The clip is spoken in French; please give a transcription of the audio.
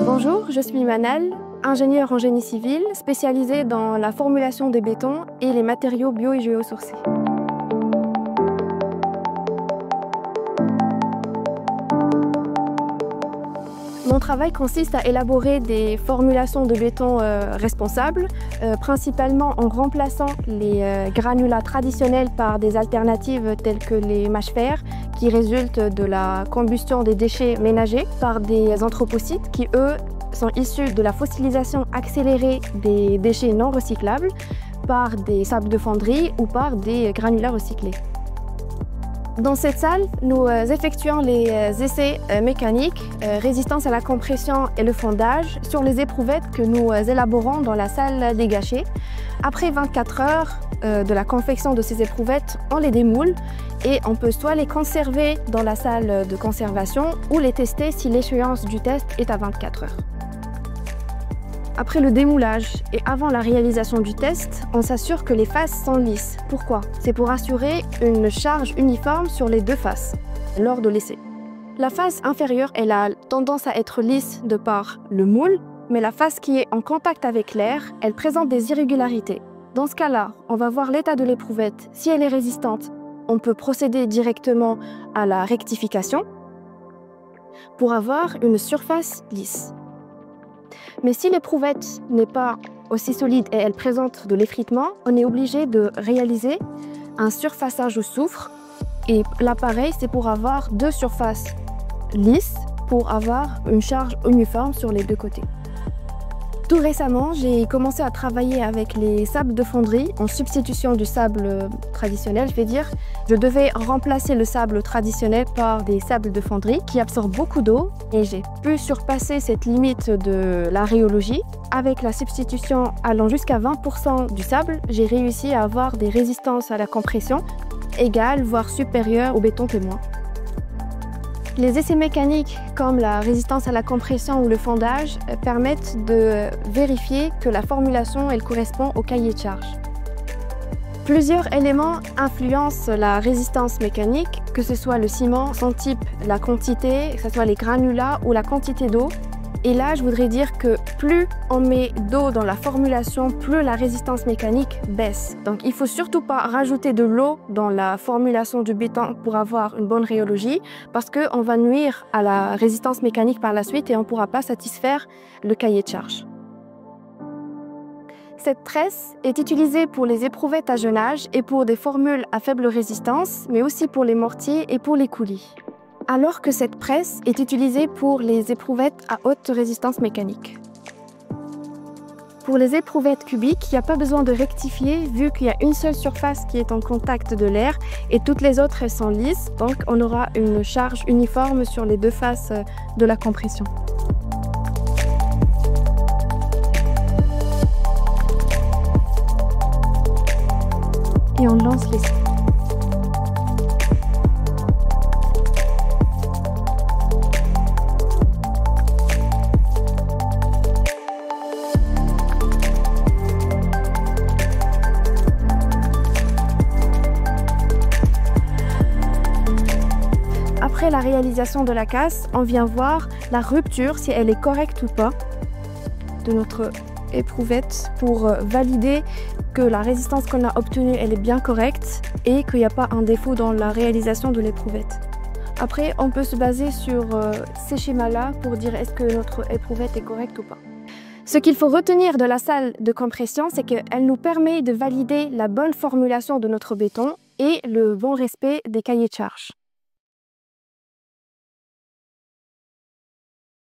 Bonjour, je suis Manal, ingénieure en génie civil, spécialisée dans la formulation des bétons et les matériaux bio et géosourcés. Mon travail consiste à élaborer des formulations de béton responsables, principalement en remplaçant les granulats traditionnels par des alternatives telles que les mâches-fer qui résultent de la combustion des déchets ménagers, par des anthropocytes qui, eux, sont issus de la fossilisation accélérée des déchets non recyclables, par des sables de fonderie ou par des granulats recyclés. Dans cette salle, nous effectuons les essais mécaniques, résistance à la compression et le fondage sur les éprouvettes que nous élaborons dans la salle des gâchets. Après 24 heures de la confection de ces éprouvettes, on les démoule et on peut soit les conserver dans la salle de conservation ou les tester si l'échéance du test est à 24 heures. Après le démoulage et avant la réalisation du test, on s'assure que les faces sont lisses. Pourquoi? C'est pour assurer une charge uniforme sur les deux faces lors de l'essai. La face inférieure, elle a tendance à être lisse de par le moule, mais la face qui est en contact avec l'air, elle présente des irrégularités. Dans ce cas-là, on va voir l'état de l'éprouvette. Si elle est résistante, on peut procéder directement à la rectification pour avoir une surface lisse. Mais si l'éprouvette n'est pas aussi solide et elle présente de l'effritement, on est obligé de réaliser un surfaçage au soufre. Et l'appareil, c'est pour avoir deux surfaces lisses pour avoir une charge uniforme sur les deux côtés. Tout récemment, j'ai commencé à travailler avec les sables de fonderie en substitution du sable traditionnel, je vais dire. Je devais remplacer le sable traditionnel par des sables de fonderie qui absorbent beaucoup d'eau et j'ai pu surpasser cette limite de la rhéologie. Avec la substitution allant jusqu'à 20% du sable, j'ai réussi à avoir des résistances à la compression égales, voire supérieures au béton témoin. Les essais mécaniques comme la résistance à la compression ou le fondage permettent de vérifier que la formulation elle correspond au cahier de charge. Plusieurs éléments influencent la résistance mécanique, que ce soit le ciment, son type, la quantité, que ce soit les granulats ou la quantité d'eau. Et là, je voudrais dire que plus on met d'eau dans la formulation, plus la résistance mécanique baisse. Donc il ne faut surtout pas rajouter de l'eau dans la formulation du béton pour avoir une bonne rhéologie, parce qu'on va nuire à la résistance mécanique par la suite et on ne pourra pas satisfaire le cahier de charge. Cette tresse est utilisée pour les éprouvettes à jeune âge et pour des formules à faible résistance, mais aussi pour les mortiers et pour les coulis. Alors que cette presse est utilisée pour les éprouvettes à haute résistance mécanique. Pour les éprouvettes cubiques, il n'y a pas besoin de rectifier vu qu'il y a une seule surface qui est en contact de l'air et toutes les autres elles sont lisses, donc on aura une charge uniforme sur les deux faces de la compression. Et on lance l'essai. Après la réalisation de la casse, on vient voir la rupture, si elle est correcte ou pas, de notre éprouvette pour valider que la résistance qu'on a obtenue elle est bien correcte et qu'il n'y a pas un défaut dans la réalisation de l'éprouvette. Après, on peut se baser sur ces schémas-là pour dire est-ce que notre éprouvette est correcte ou pas. Ce qu'il faut retenir de la salle de compression, c'est qu'elle nous permet de valider la bonne formulation de notre béton et le bon respect des cahiers de charge.